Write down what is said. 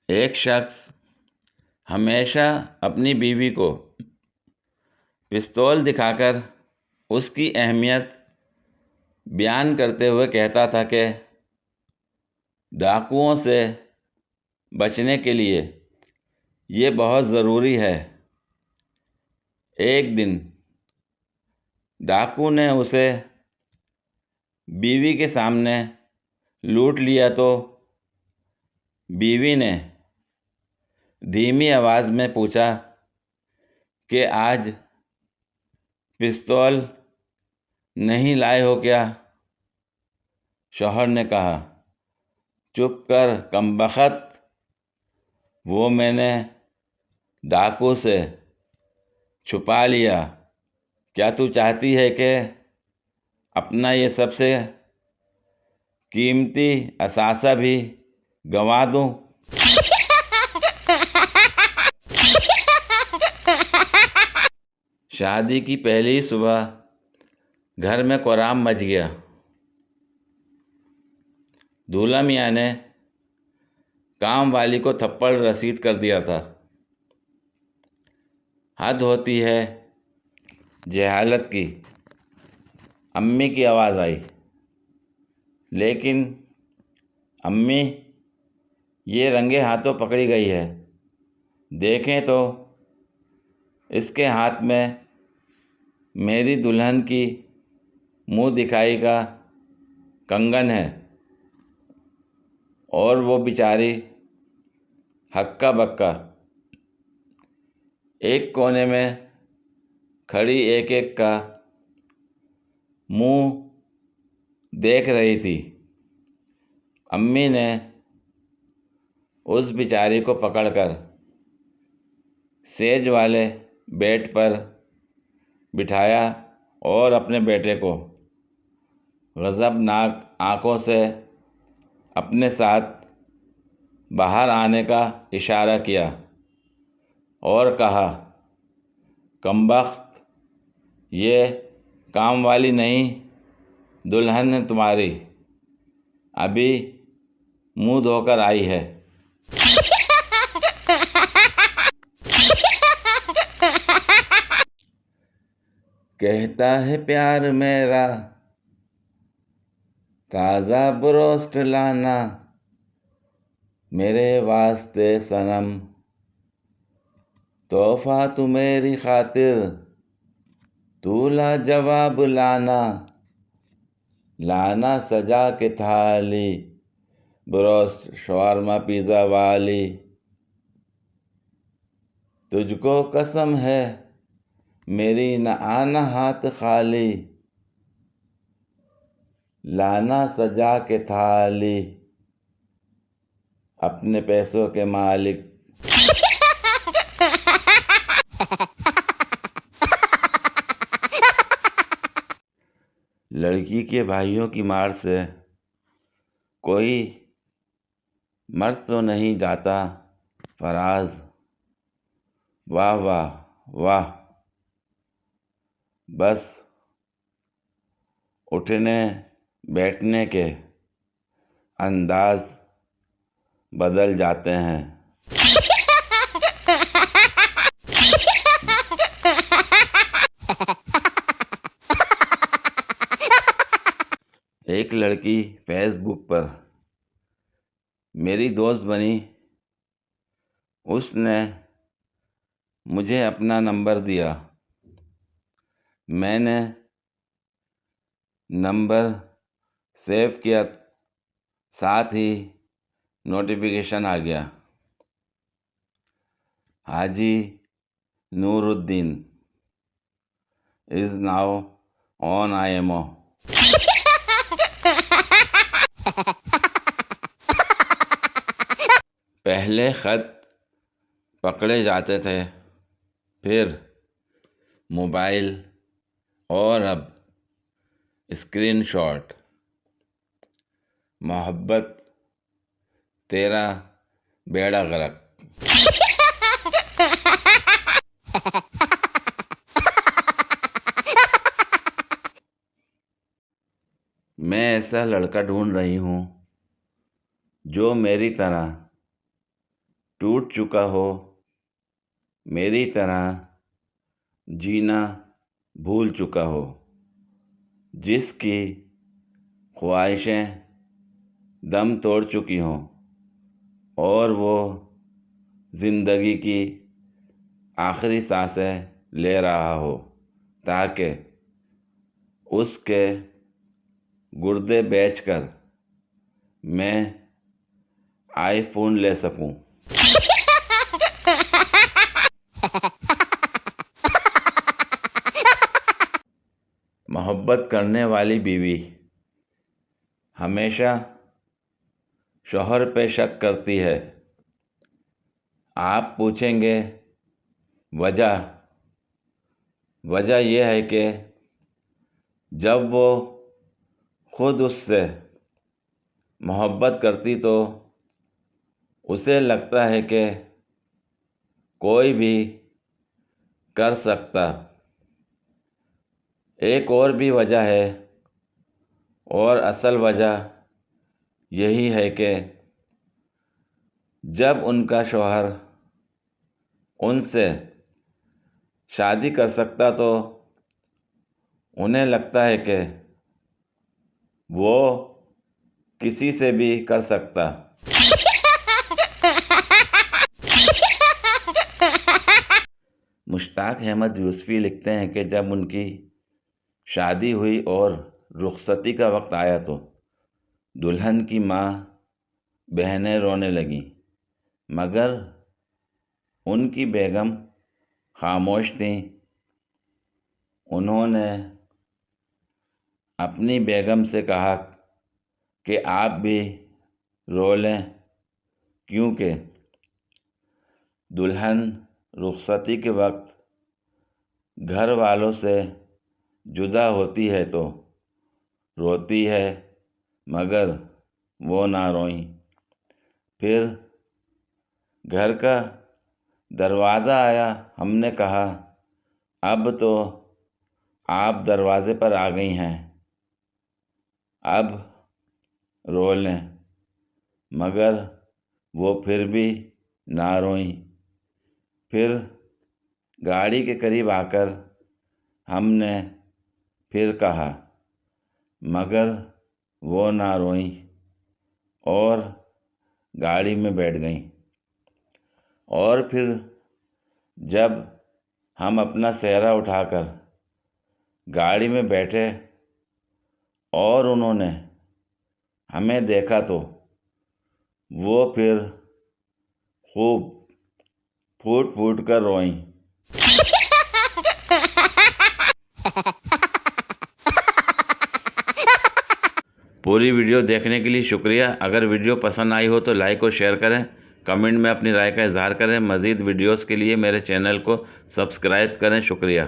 ایک شخص ہمیشہ اپنی بیوی کو پستول دکھا کر اس کی اہمیت بیان کرتے ہوئے کہتا تھا کہ ڈاکوؤں سے بچنے کے لیے یہ بہت ضروری ہے۔ ایک دن ڈاکو نے اسے بیوی کے سامنے لوٹ لیا تو بیوی نے دھیمی آواز میں پوچھا کہ آج پستول نہیں لائے ہو کیا؟ شوہر نے کہا، چپ کر کمبخت، وہ میں نے ڈاکو سے چھپا لیا۔ کیا تو چاہتی ہے کہ اپنا یہ سب سے قیمتی اثاثہ بھی گنوا دوں؟ شادی کی پہلی صبح گھر میں کورام مچ گیا۔ دولہا میاں نے کام والی کو تھپڑ رسید کر دیا تھا۔ حد ہوتی ہے جہالت کی، امی کی آواز آئی۔ لیکن امی، یہ رنگے ہاتھوں پکڑی گئی ہے، دیکھیں تو اس کے ہاتھ میں میری دلہن کی منہ دکھائی کا کنگن ہے، اور وہ بیچاری ہکا بکا ایک کونے میں کھڑی ایک ایک کا منہ دیکھ رہی تھی۔ امی نے اس بیچاری کو پکڑ کر سیج والے بیڈ پر بٹھایا اور اپنے بیٹے کو غضبناک آنکھوں سے اپنے ساتھ باہر آنے کا اشارہ کیا اور کہا، کمبخت، یہ کام والی نہیں، دلہن ہے تمہاری، ابھی منہ دھو کر آئی ہے۔ کہتا ہے پیار میرا تازہ بروسٹ لانا، میرے واسطے صنم، تحفہ تو میری خاطر تو لا جواب لانا، لانا سجا کے تھالی بروسٹ شاورما پیزا والی، تجھ کو قسم ہے میری نہ آنا ہاتھ خالی، لانا سجا کے تھالی، اپنے پیسوں کے مالک۔ لڑکی کے بھائیوں کی مار سے کوئی مرد تو نہیں جاتا فراز، واہ واہ واہ، بس اٹھنے بیٹھنے کے انداز بدل جاتے ہیں۔ ایک لڑکی فیس بک پر میری دوست بنی۔ اس نے مجھے اپنا نمبر دیا۔ میں نے نمبر سیو کیا، ساتھ ہی نوٹیفیکیشن آ گیا، حاجی نور الدین از ناؤ آن IMO۔ پہلے خط پکڑے جاتے تھے، پھر موبائل، اور اب اسکرین شاٹ۔ محبت تیرا بیڑا غرق۔ میں ایسا لڑکا ڈھونڈ رہی ہوں جو میری طرح ٹوٹ چکا ہو میری طرح جینا بھول چکا ہو، جس کی خواہشیں دم توڑ چکی ہوں اور وہ زندگی کی آخری سانسیں لے رہا ہو تاکہ اس کے گردے بیچ کر میں آئی فون لے سکوں۔ محبت کرنے والی بیوی ہمیشہ شوہر پہ شک کرتی ہے۔ آپ پوچھیں گے وجہ یہ ہے کہ جب وہ خود اس سے محبت کرتی تو اسے لگتا ہے کہ کوئی بھی کر سکتا۔ ایک اور بھی وجہ ہے، اور اصل وجہ یہی ہے کہ جب ان کا شوہر ان سے شادی کر سکتا تو انہیں لگتا ہے کہ وہ کسی سے بھی کر سکتا۔ مشتاق احمد یوسفی لکھتے ہیں کہ جب ان کی شادی ہوئی اور رخصتی کا وقت آیا تو دلہن کی ماں بہنیں رونے لگیں، مگر ان کی بیگم خاموش تھیں۔ انہوں نے اپنی بیگم سے کہا کہ آپ بھی رو لیں، کیونکہ دلہن رخصتی کے وقت گھر والوں سے جدا ہوتی ہے تو روتی ہے، مگر وہ نہ روئیں۔ پھر گھر کا دروازہ آیا، ہم نے کہا اب تو آپ دروازے پر آ گئی ہیں، اب رو لیں، مگر وہ پھر بھی نہ روئیں۔ پھر گاڑی کے قریب آ کر ہم نے پھر کہا، مگر وہ نہ روئیں اور گاڑی میں بیٹھ گئیں۔ اور پھر جب ہم اپنا سہرا اٹھا کر گاڑی میں بیٹھے اور انہوں نے ہمیں دیکھا تو وہ پھر خوب پھوٹ پھوٹ کر روئیں۔ پوری ویڈیو دیکھنے کے لیے شکریہ۔ اگر ویڈیو پسند آئی ہو تو لائک اور شیئر کریں، کمنٹ میں اپنی رائے کا اظہار کریں۔ مزید ویڈیوز کے لیے میرے چینل کو سبسکرائب کریں۔ شکریہ۔